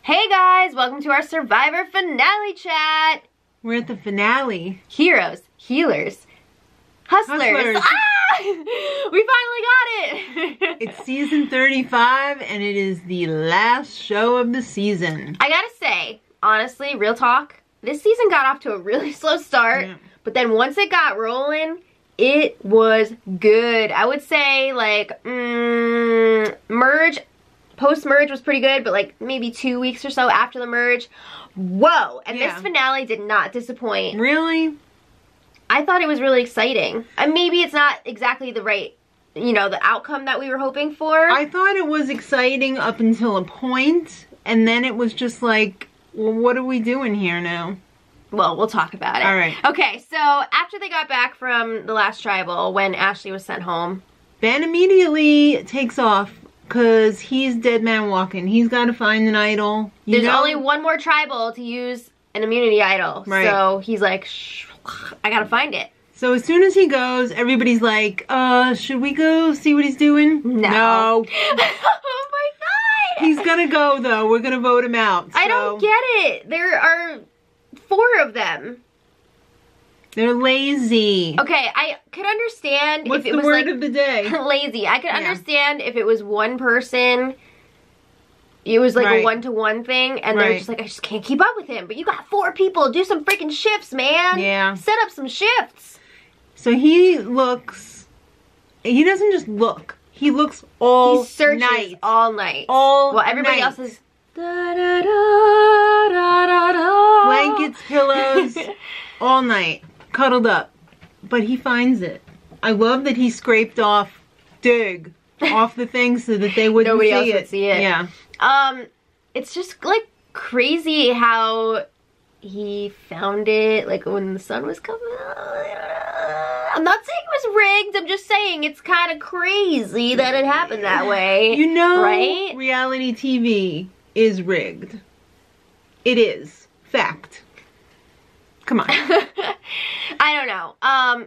Hey guys, welcome to our Survivor finale chat. We're at the finale. Heroes, healers, hustlers. Ah! We finally got it. It's season 35 and it is the last show of the season. I gotta say, honestly, real talk, this season got off to a really slow start, but then once it got rolling, it was good. I would say like, merge, post-merge was pretty good, but like maybe 2 weeks or so after the merge, whoa. And this finale did not disappoint. Really? I thought it was really exciting. And maybe it's not exactly the right, you know, the outcome that we were hoping for. I thought it was exciting up until a point, and then it was just like, well, what are we doing here now? Well, we'll talk about it. All right. Okay, so after they got back from the last tribal, when Ashley was sent home, Ben immediately takes off because he's dead man walking. He's got to find an idol. There's only one more tribal to use an immunity idol. Right. So he's like, shh, I gotta find it. So as soon as he goes, everybody's like, should we go see what he's doing? No. Oh my god. He's gonna go though. We're gonna vote him out. So. I don't get it. There are 4 of them. They're lazy. Okay, I could understand What's if it was the word like of the day? lazy. I could understand if it was one person. It was like a one-to-one thing, and they're just like, I just can't keep up with him. But you got 4 people. Do some freaking shifts, man. Yeah. Set up some shifts. So he looks. He doesn't just look. He looks all he searches night. all night. Well, everybody else is da, da, da, blankets, pillows, all night, cuddled up. But he finds it. I love that he scraped off dig off the thing so that they wouldn't Nobody see else it. would see it. Yeah. It's just like crazy how he found it like when the sun was coming out. I'm not saying it was rigged, I'm just saying it's kind of crazy that it happened that way. You know, right? Reality TV is rigged. It is. Fact. Come on. I don't know.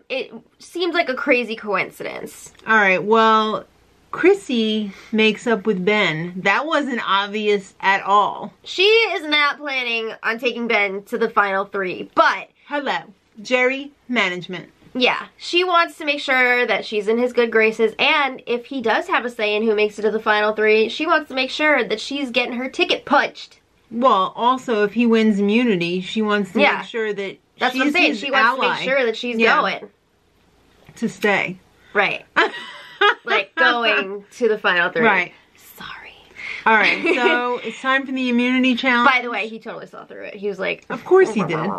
It seems like a crazy coincidence. Alright, well, Chrissy makes up with Ben. That wasn't obvious at all. She is not planning on taking Ben to the final 3, but... Hello. Jerry management. Yeah, she wants to make sure that she's in his good graces, and if he does have a say in who makes it to the final 3, she wants to make sure that she's getting her ticket punched. Well, also, if he wins immunity, she wants to make sure that that's what I'm saying. She wants to make sure that she's going. To stay. Right. Like, going to the final 3. Right. Sorry. Alright, so it's time for the immunity challenge. By the way, he totally saw through it. He was like... Of course he did.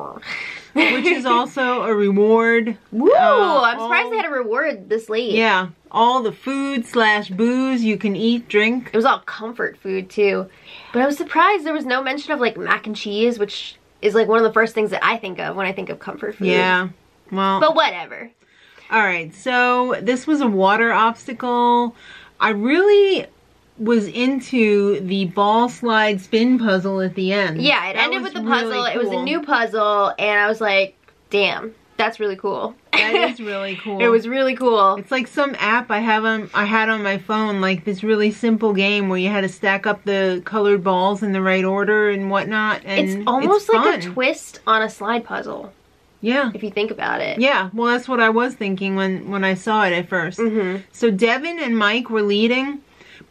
Which is also a reward. Woo! I'm surprised they had a reward this late. Yeah. All the food / booze you can eat, drink. It was all comfort food, too. But I was surprised there was no mention of, like, mac and cheese, which is, like, one of the first things that I think of when I think of comfort food. Yeah. Well. But whatever. Alright, so this was a water obstacle. I really was into the ball slide spin puzzle at the end. Yeah, it ended with the puzzle. Really cool. It was a new puzzle, and I was like, damn, that's really cool. That is really cool. It was really cool. It's like some app I had on my phone, like this really simple game where you had to stack up the colored balls in the right order and whatnot. And it's almost like a twist on a slide puzzle. Yeah. If you think about it. Yeah, well that's what I was thinking when I saw it at first. So Devin and Mike were leading,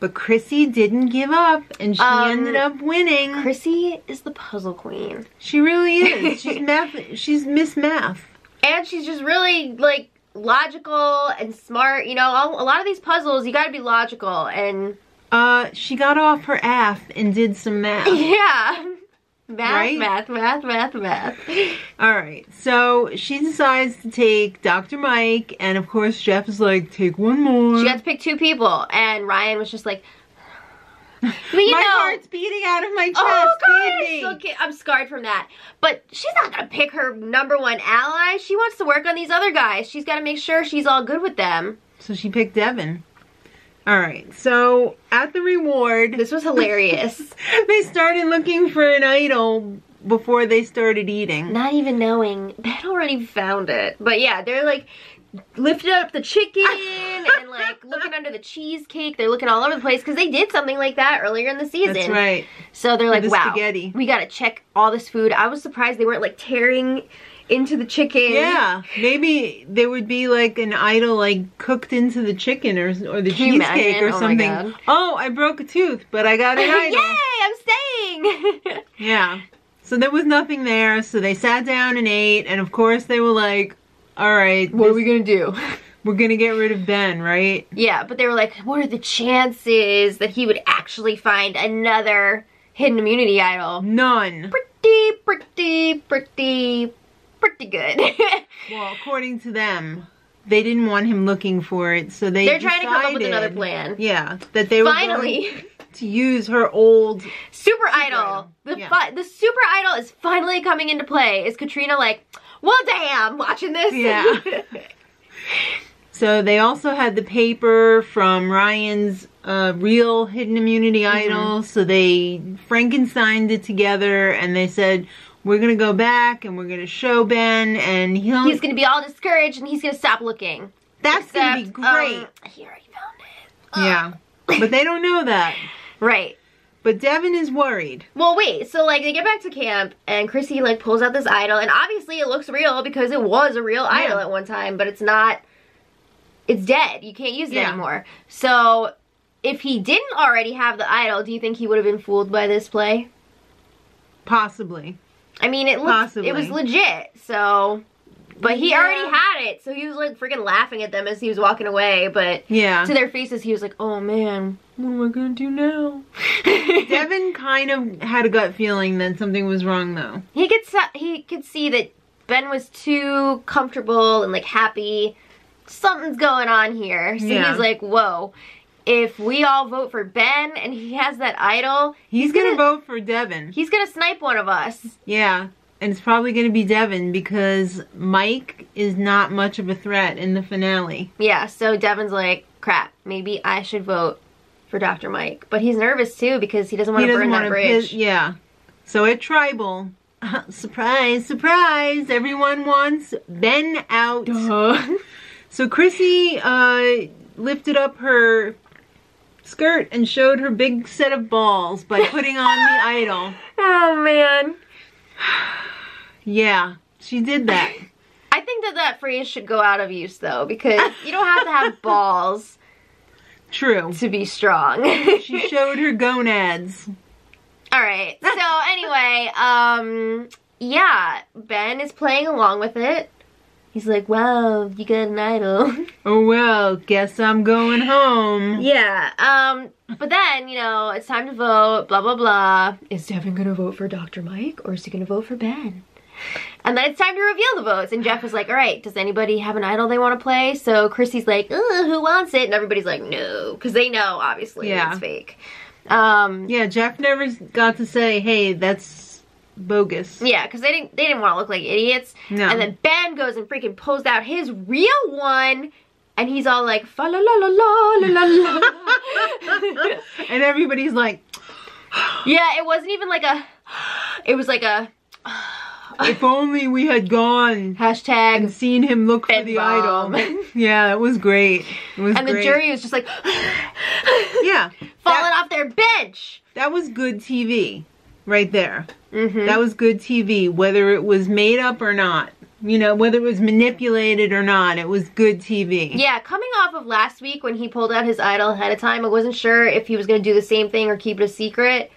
but Chrissy didn't give up, and she ended up winning. Chrissy is the puzzle queen. She really is. She's Miss Math. And she's just really, like, logical and smart. You know, a lot of these puzzles, you gotta be logical, and... she got off her ass and did some math. Yeah. Math. Alright, so she decides to take Dr. Mike, and of course Jeff is like, take one more. She got to pick 2 people, and Ryan was just like, my heart's beating out of my chest. Oh god, I'm scarred from that. But she's not gonna pick her #1 ally. She wants to work on these other guys. She's gotta make sure she's all good with them. So she picked Devin. Alright, so at the reward... This was hilarious. They started looking for an idol before they started eating. Not even knowing. They'd already found it. But yeah, they're like... lifting up the chicken and like looking under the cheesecake. They're looking all over the place because they did something like that earlier in the season. That's right. So they're like, wow, spaghetti. We gotta check all this food. I was surprised they weren't like tearing into the chicken. Yeah, maybe there would be like an idol like cooked into the chicken or the cheesecake or something. Oh, I broke a tooth, but I got an idol. Yay, I'm staying. Yeah. So there was nothing there, so they sat down and ate, and of course they were like, all right, what are we gonna do? We're gonna get rid of Ben, right? Yeah, but they were like, what are the chances that he would actually find another hidden immunity idol? None. Pretty good. Well, according to them, they didn't want him looking for it, so they're trying to come up with another plan. Yeah, that they were going to use her old super idol. The super idol is finally coming into play. Is Katrina like, well, damn, watching this? Yeah. So they also had the paper from Ryan's real hidden immunity idol. So they Frankensteined it together, and they said, we're going to go back and we're going to show Ben, and he's going to be all discouraged and he's going to stop looking. That's going to be great. He already found it. Yeah. But they don't know that. Right. But Devin is worried. Well, wait. So, like, they get back to camp, and Chrissy, like, pulls out this idol, and obviously it looks real because it was a real idol at one time, but it's not. It's dead. You can't use it anymore. So, if he didn't already have the idol, do you think he would have been fooled by this play? Possibly. I mean, it looked, it was legit, so, but he already had it, so he was like freaking laughing at them as he was walking away, but to their faces he was like, oh man, what am I gonna do now? Devin kind of had a gut feeling that something was wrong though. He could see that Ben was too comfortable and like happy. Something's going on here, so he's like, whoa. If we all vote for Ben and he has that idol, he's gonna vote for Devin. He's gonna snipe one of us. Yeah, and it's probably gonna be Devin because Mike is not much of a threat in the finale. Yeah, so Devin's like, crap, maybe I should vote for Dr. Mike. But he's nervous too because he doesn't want to burn that bridge. Yeah. So at Tribal, surprise, surprise, everyone wants Ben out. Duh. So Chrissy lifted up her skirt and showed her big set of balls by putting on the idol. Oh man. Yeah, she did that. I think that phrase should go out of use though, because you don't have to have balls. True. To be strong. She showed her gonads. Alright, so anyway, yeah, Ben is playing along with it. He's like, wow, you got an idol. Oh well, guess I'm going home. Yeah, but then, you know, it's time to vote, blah, blah, blah. Is Devin gonna vote for Dr. Mike, or is he gonna vote for Ben? And then it's time to reveal the votes, and Jeff was like, alright, does anybody have an idol they want to play? So Chrissy's like, who wants it? And everybody's like, no, because they know, obviously, it's fake. Yeah, Jeff never got to say, hey, that's bogus. Yeah, because they didn't want to look like idiots. No. And then Ben goes and freaking pulls out his real one, and he's all like, fa la la la la la la la. And everybody's like, yeah, it wasn't even like a, it was like a, if only we had gone hashtag and seen him look for the idol. Yeah, it was great. It was and great. The jury was just like, yeah, falling off their bench. That was good TV right there. Mm-hmm. That was good TV, whether it was made up or not. You know, whether it was manipulated or not, it was good TV. Yeah, coming off of last week when he pulled out his idol ahead of time, I wasn't sure if he was going to do the same thing or keep it a secret.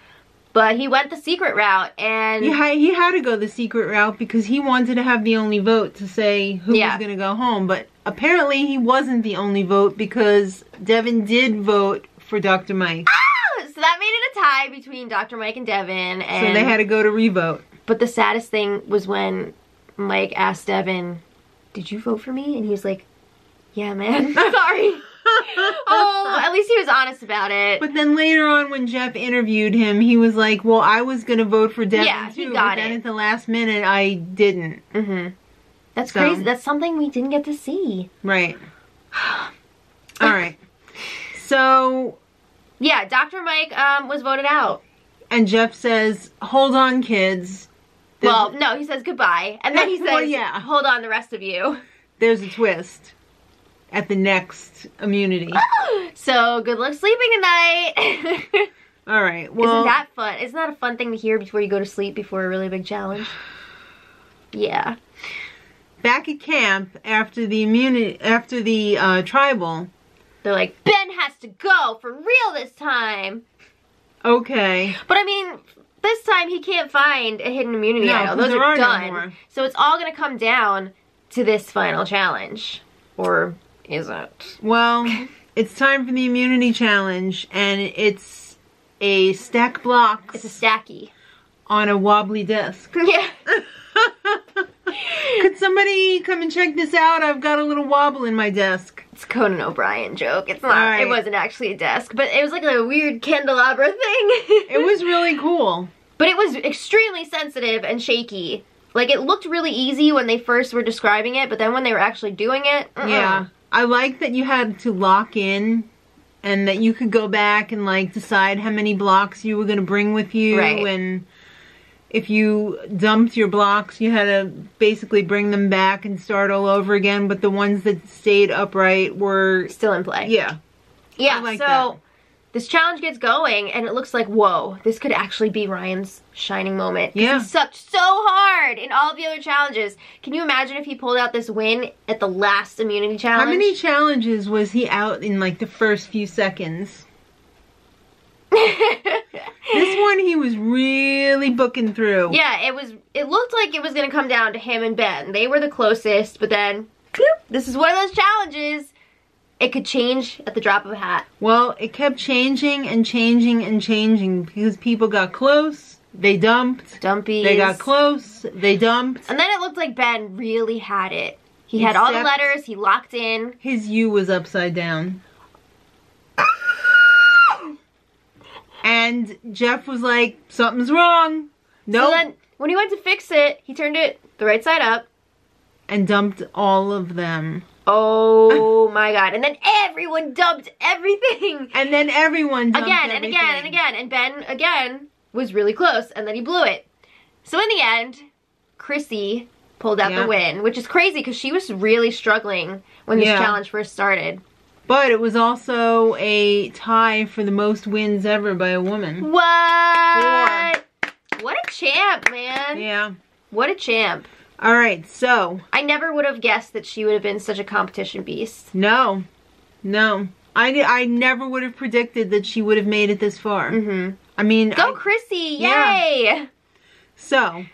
But he went the secret route, and he had to go the secret route because he wanted to have the only vote to say who was going to go home. But apparently he wasn't the only vote because Devin did vote for Dr. Mike. So that made it a tie between Dr. Mike and Devin. And so they had to go to revote. But the saddest thing was when Mike asked Devin, did you vote for me? And he was like, yeah, man. Sorry. Oh, at least he was honest about it. But then later on when Jeff interviewed him, he was like, well, I was going to vote for Devin too. But then at the last minute, I didn't. Mm-hmm. That's crazy. That's something we didn't get to see. Right. All right. So... yeah, Dr. Mike was voted out. And Jeff says, hold on, kids. Well, no, he says goodbye. And then he says, hold on, the rest of you. There's a twist. at the next immunity. So good luck sleeping tonight. All right. Well, isn't that fun? Isn't that a fun thing to hear before you go to sleep before a really big challenge? Yeah. Back at camp after the tribal, they're like, Ben has to go for real this time. Okay. But I mean, this time he can't find a hidden immunity idol. Those are done. No, so it's all gonna come down to this final challenge. Or is it? Well, it's time for the immunity challenge, and it's a stack blocks. It's a stacky. On a wobbly desk. Yeah. Could somebody come and check this out? I've got a little wobble in my desk. It's a Conan O'Brien joke. It's not. Right. It wasn't actually a desk, but it was like a weird candelabra thing. It was really cool. But it was extremely sensitive and shaky. Like, it looked really easy when they first were describing it, but then when they were actually doing it, yeah. I like that you had to lock in and that you could go back and, like, decide how many blocks you were going to bring with you. Right. And if you dumped your blocks, you had to basically bring them back and start all over again, but the ones that stayed upright were still in play. Yeah. Yeah, like so that. This challenge gets going, and it looks like, whoa, this could actually be Ryan's shining moment. Yeah. He sucked so hard in all of the other challenges. Can you imagine if he pulled out this win at the last immunity challenge? How many challenges was he out in, like, the first few seconds? This one he was really booking through. Yeah, it looked like it was going to come down to him and Ben. They were the closest, but then, bloop, this is one of those challenges. It could change at the drop of a hat. Well, it kept changing and changing and changing because people got close, they dumped. Dumpies. They got close, they dumped. And then it looked like Ben really had it. He had all the letters, he locked in. His U was upside down. And Jeff was like, something's wrong. No. So then, when he went to fix it, he turned it the right side up. And dumped all of them. Oh my god. And then everyone dumped everything. And then everyone dumped again everything. and again and again. And Ben, again, was really close. And then he blew it. So in the end, Chrissy pulled out the win. Which is crazy because she was really struggling when this challenge first started. But it was also a tie for the most wins ever by a woman. What? 4. What a champ, man. Yeah. What a champ. All right, so. I never would have guessed that she would have been such a competition beast. No. No. I never would have predicted that she would have made it this far. Mm-hmm. I mean. Go Chrissy. Yay. Yeah. So.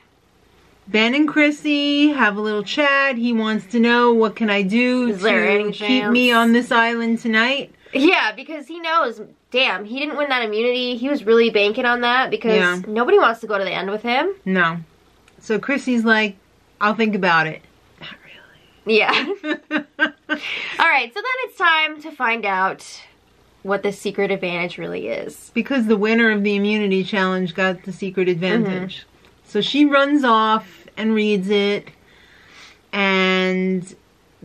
Ben and Chrissy have a little chat. He wants to know, what can I do to keep me on this island tonight? Yeah, because he knows, damn, he didn't win that immunity. He was really banking on that because nobody wants to go to the end with him. No. So Chrissy's like, I'll think about it. Not really. Yeah. Alright, so then it's time to find out what the secret advantage really is. Because the winner of the immunity challenge got the secret advantage. Mm-hmm. So she runs off and reads it, and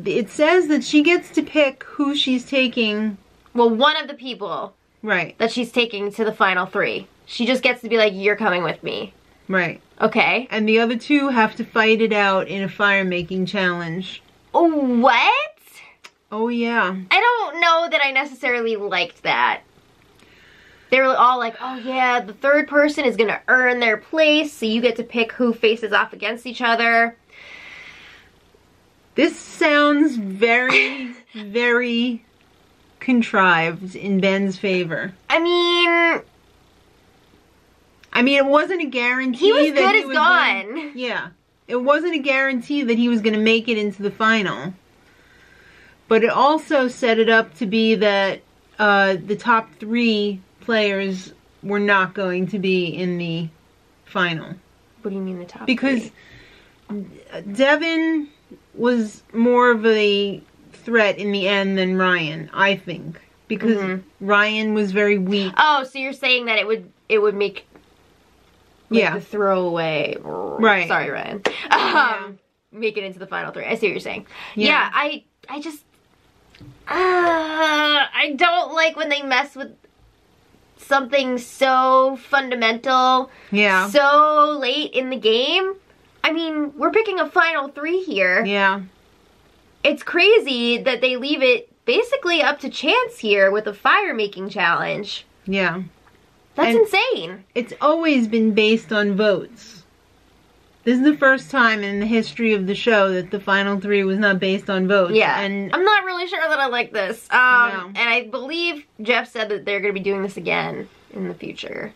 it says that she gets to pick who she's taking. Well, one of the people that she's taking to the final 3. She just gets to be like, you're coming with me. Right. Okay. And the other 2 have to fight it out in a fire-making challenge. Oh, what? Oh, yeah. I don't know that I necessarily liked that. They were all like, oh yeah, the third person is going to earn their place, so you get to pick who faces off against each other. This sounds very, very contrived in Ben's favor. I mean, it wasn't a guarantee he was that good he as was gone. Yeah. It wasn't a guarantee that he was going to make it into the final. But it also set it up to be that the top 3 players were not going to be in the final. What do you mean the top 3? Because Devin was more of a threat in the end than Ryan, I think. Because Ryan was very weak. Oh, so you're saying that it would make the throwaway. Right. Sorry, Ryan. Make it into the final 3. I see what you're saying. Yeah, I just I don't like when they mess with something so fundamental so late in the game. I mean, we're picking a final 3 here. Yeah. it's crazy that they leave it basically up to chance here with a fire making challenge. Yeah. That's insane. It's always been based on votes. This is the first time in the history of the show that the final 3 was not based on votes. Yeah. And I'm not really sure that I like this. No. And I believe Jeff said that they're going to be doing this again in the future.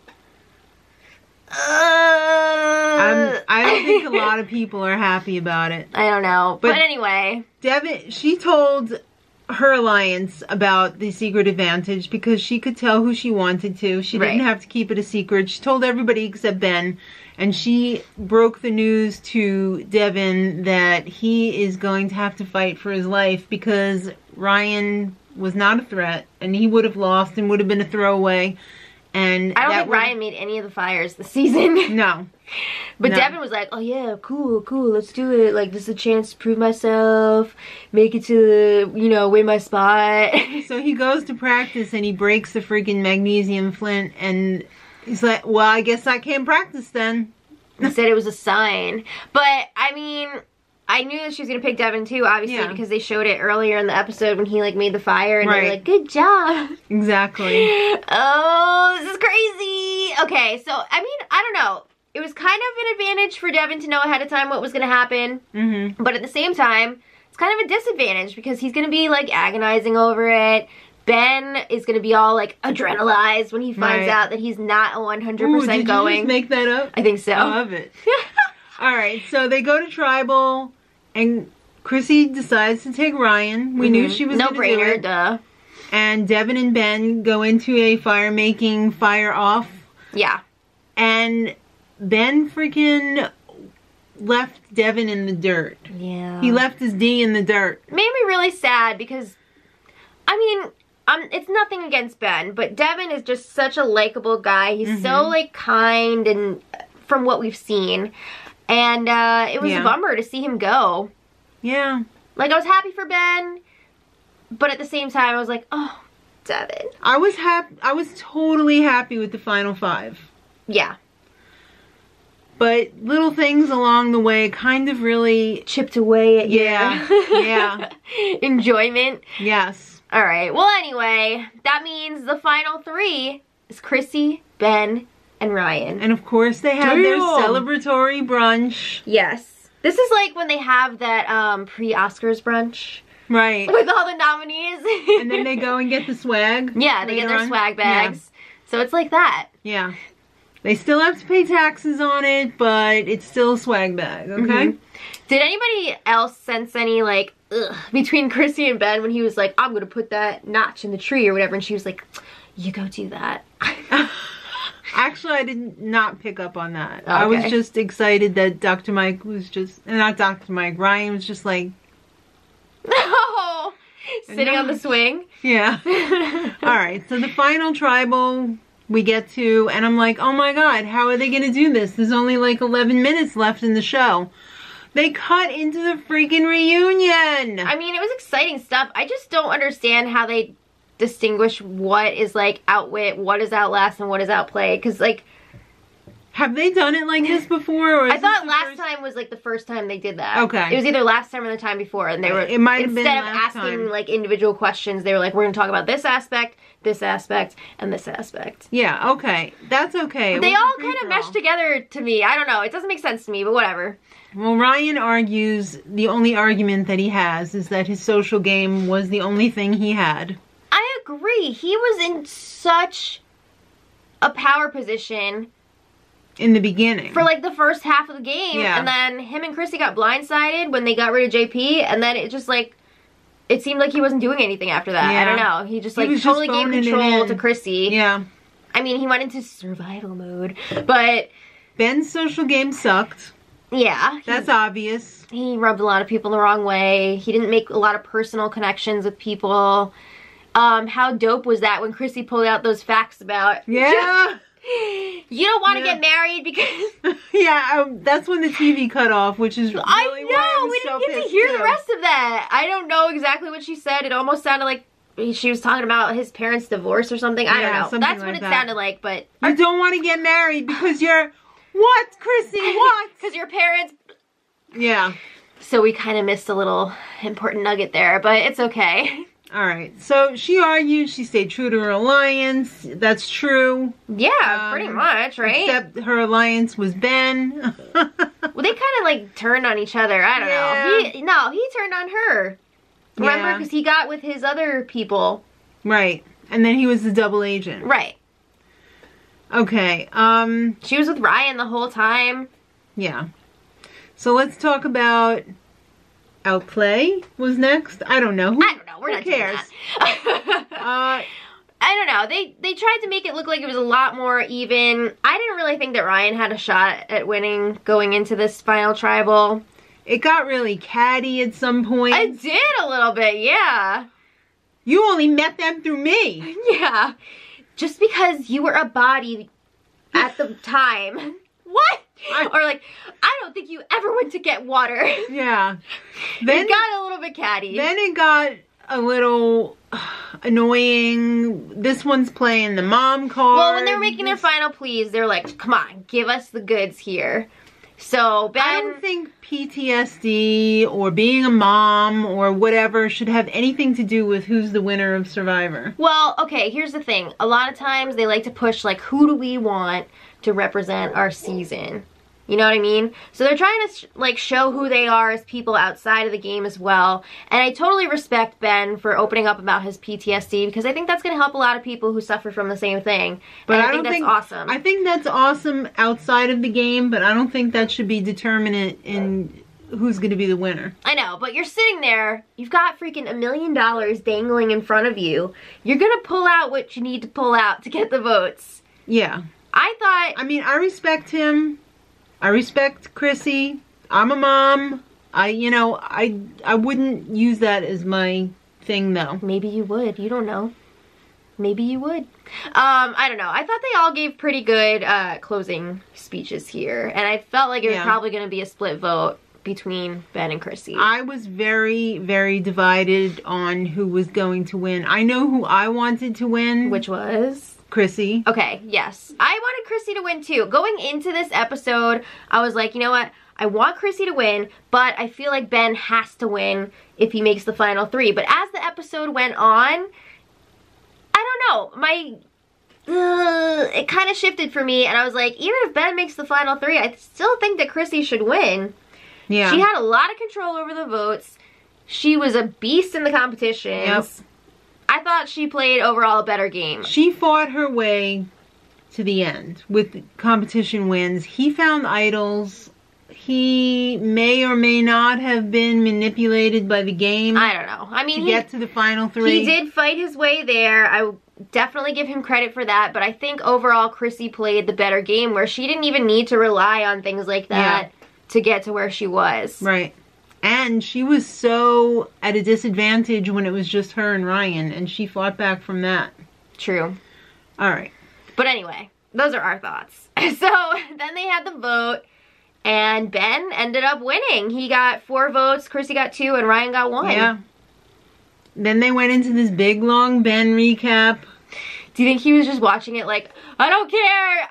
I don't think a lot of people are happy about it. I don't know. But anyway. Devin, she told her alliance about the secret advantage because she could tell who she wanted to. She didn't have to keep it a secret. She told everybody except Ben. And she broke the news to Devin that he is going to have to fight for his life because Ryan was not a threat and he would have lost and would have been a throwaway. And I don't think Ryan made any of the fires this season. No. But Devin was like, oh yeah, cool, let's do it. Like, this is a chance to prove myself, make it to, you know, win my spot. So he goes to practice and he breaks the freaking magnesium flint and he's like, well, I guess I can't practice then. He said it was a sign. But, I mean, I knew that she was going to pick Devin too, obviously, because they showed it earlier in the episode when he, like, made the fire and they were like, good job. Exactly. Oh, this is crazy. Okay, so, I mean, I don't know. It was kind of an advantage for Devin to know ahead of time what was going to happen. Mm-hmm. But at the same time, it's kind of a disadvantage because he's going to be, like, agonizing over it. Ben is going to be all, like, adrenalized when he finds out that he's not 100% did you going. Just make that up? I think so. I love it. Alright, so they go to Tribal, and Chrissy decides to take Ryan. We knew she was going to do it. No brainer, duh. And Devin and Ben go into a fire-making, fire-off. Yeah. And Ben freaking left Devin in the dirt. Yeah. He left his D in the dirt. It made me really sad because, I mean, it's nothing against Ben, but Devin is just such a likable guy. He's so, like, kind and from what we've seen. And it was a bummer to see him go. Yeah. Like, I was happy for Ben, but at the same time, I was like, oh, Devin. I was totally happy with the final 5. Yeah. But little things along the way kind of really chipped away at yeah. enjoyment. Yes. All right. Well, anyway, that means the final 3 is Chrissy, Ben, and Ryan. And of course, they have their celebratory brunch. Yes. This is like when they have that pre-Oscars brunch. Right. With all the nominees. And then they go and get the swag. Yeah, they get their swag bags. Yeah. So it's like that. Yeah. They still have to pay taxes on it, but it's still a swag bag, okay? Did anybody else sense any, like, ugh, between Chrissy and Ben when he was like, I'm going to put that notch in the tree or whatever, and she was like, you go do that. Actually, I did not pick up on that. Okay. I was just excited that Dr. Mike was just, not Dr. Mike, Ryan was just like... No! Sitting on the swing? Yeah. Alright, so the final tribal... we get to, and I'm like, oh my god, how are they going to do this? There's only like 11 minutes left in the show. They cut into the freaking reunion. I mean, it was exciting stuff. I just don't understand how they distinguish what is like outwit, what is outlast, and what is outplay. Because, like... have they done it like this before? Or I thought last time was like the first time they did that. Okay. It was either last time or the time before. And they were, it might have been instead of last asking time. like individual questions, they were like, we're going to talk about this aspect, and this aspect. Yeah, okay. That's okay. They all kind of mesh together to me. I don't know. It doesn't make sense to me, but whatever. Well, Ryan argues the only argument that he has is that his social game was the only thing he had. I agree. He was in such a power position in the beginning. For like the first half of the game. Yeah. And then him and Chrissy got blindsided when they got rid of JP. And then it just like, it seemed like he wasn't doing anything after that. Yeah. I don't know. He just like totally gave control to Chrissy. Yeah. I mean, he went into survival mode. But Ben's social game sucked. Yeah. That's obvious. He rubbed a lot of people the wrong way. He didn't make a lot of personal connections with people. How dope was that when Chrissy pulled out those facts about... Yeah. You don't want to get married because... Yeah, that's when the TV cut off, which is really I why know, I was we so didn't get to pissed hear too. the rest of that. I don't know exactly what she said. It almost sounded like she was talking about his parents' divorce or something. I don't know. That's what it sounded like, but... You don't want to get married because you're... What, Chrissy? What? Because your parents... Yeah. So we kind of missed a little important nugget there, but it's okay. All right. So she argued she stayed true to her alliance. That's true. Yeah, pretty much, right? Except her alliance was Ben. Well, they kind of like turned on each other. I don't know. He turned on her. Remember? Because he got with his other people. Right. And then he was the double agent. Right. Okay. She was with Ryan the whole time. Yeah. So let's talk about Outplay was next. I don't know. I don't know. We're not doing that. I don't know. They tried to make it look like it was a lot more even. I didn't really think that Ryan had a shot at winning going into this final tribal. It got really catty at some point. I did a little bit, yeah. You only met them through me. Yeah. Just because you were a body at the time. What? Or like, I don't think you ever went to get water. Yeah. Then it got a little bit catty. Then it got a little annoying. This one's playing the mom card. Well, when they're making their final pleas, they're like, come on, give us the goods here. So Ben... I don't think PTSD or being a mom or whatever should have anything to do with who's the winner of Survivor. Well, okay, here's the thing. A lot of times they like to push, like, who do we want to represent our season? You know what I mean? So they're trying to, like, show who they are as people outside of the game as well. And I totally respect Ben for opening up about his PTSD because I think that's going to help a lot of people who suffer from the same thing. But and I think that's awesome. I think that's awesome outside of the game, but I don't think that should be determinant in who's going to be the winner. I know, but you're sitting there, you've got freaking $1 million dangling in front of you. You're going to pull out what you need to pull out to get the votes. Yeah. I mean, I respect him. I respect Chrissy. I'm a mom. I wouldn't use that as my thing, though. Maybe you would. You don't know. Maybe you would. I don't know. I thought they all gave pretty good closing speeches here. And I felt like it was probably going to be a split vote between Ben and Chrissy. I was very, very divided on who was going to win. I know who I wanted to win. Which was? Chrissy. Okay, yes. I wanted Chrissy to win too. Going into this episode, I was like, you know what? I want Chrissy to win, but I feel like Ben has to win if he makes the final 3. But as the episode went on, I don't know. It kind of shifted for me, and I was like, even if Ben makes the final 3, I still think that Chrissy should win. Yeah. She had a lot of control over the votes. She was a beast in the competitions. Yep. I thought she played overall a better game. She fought her way to the end with competition wins. He found idols. He may or may not have been manipulated by the game. I don't know. I mean, to get to the final 3. He did fight his way there. I definitely give him credit for that. But I think overall Chrissy played the better game where she didn't even need to rely on things like that to get to where she was. Right. And she was so at a disadvantage when it was just her and Ryan, and she fought back from that. True. All right. But anyway, those are our thoughts. So then they had the vote, and Ben ended up winning. He got 4 votes, Chrissy got 2, and Ryan got 1. Yeah. Then they went into this big, long Ben recap. Do you think he was just watching it like, I don't care,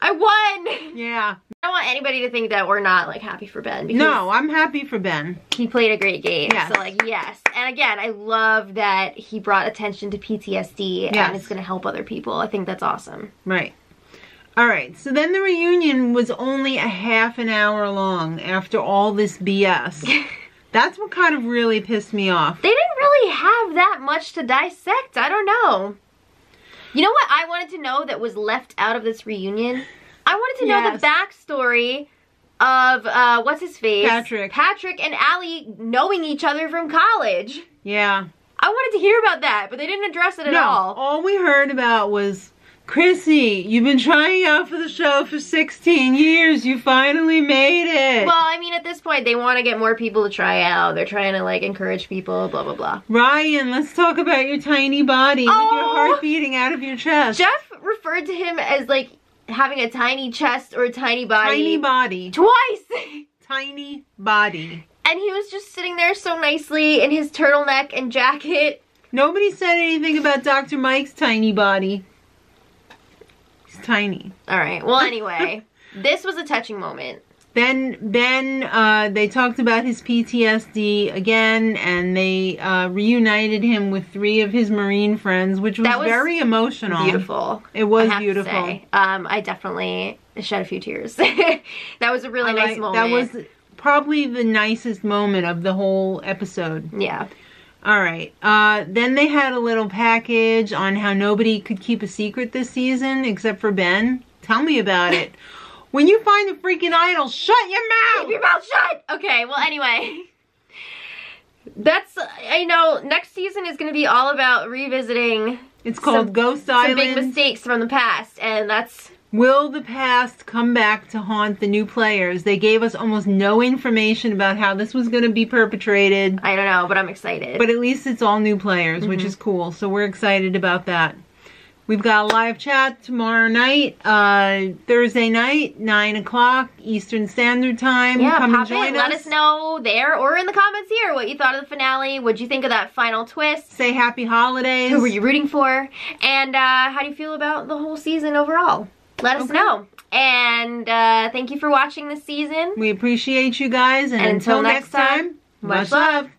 I won? Yeah. I don't want anybody to think that we're not, like, happy for Ben. No, I'm happy for Ben. He played a great game. Yes. So, like, yes. And again, I love that he brought attention to PTSD and it's going to help other people. I think that's awesome. Right. All right. So then the reunion was only a half an hour long after all this BS. That's what kind of really pissed me off. They didn't really have that much to dissect. I don't know. You know what I wanted to know that was left out of this reunion? I wanted to know the backstory of, what's his face? Patrick and Allie knowing each other from college. Yeah. I wanted to hear about that, but they didn't address it at all. All we heard about was, Chrissy, you've been trying out for the show for 16 years. You finally made it. Well, I mean, at this point, they want to get more people to try out. They're trying to, like, encourage people, blah, blah, blah. Ryan, let's talk about your tiny body with your heart beating out of your chest. Jeff referred to him as, like, having a tiny chest or a tiny body. Tiny body. Twice! Tiny body. And he was just sitting there so nicely in his turtleneck and jacket. Nobody said anything about Dr. Mike's tiny body. He's tiny. Alright, well anyway, this was a touching moment. Ben, they talked about his PTSD again, and they reunited him with 3 of his Marine friends, which was very emotional. Beautiful. It was beautiful. To say. I definitely shed a few tears. That was a really nice moment. That was probably the nicest moment of the whole episode. Yeah. All right. Then they had a little package on how nobody could keep a secret this season except for Ben. Tell me about it. When you find the freaking idol, shut your mouth! Keep your mouth shut! Okay, well anyway. That's, I know, next season is going to be all about revisiting. It's called Ghost Island. Some big mistakes from the past, and that's... Will the past come back to haunt the new players? They gave us almost no information about how this was going to be perpetrated. I don't know, but I'm excited. But at least it's all new players, which is cool. So we're excited about that. We've got a live chat tomorrow night, Thursday night, 9 o'clock Eastern Standard Time. Yeah, come pop and join in. us. Let us know there or in the comments here what you thought of the finale. What'd you think of that final twist? Say happy holidays. Who were you rooting for? And how do you feel about the whole season overall? Let us know. And thank you for watching this season. We appreciate you guys. And until next time, much love.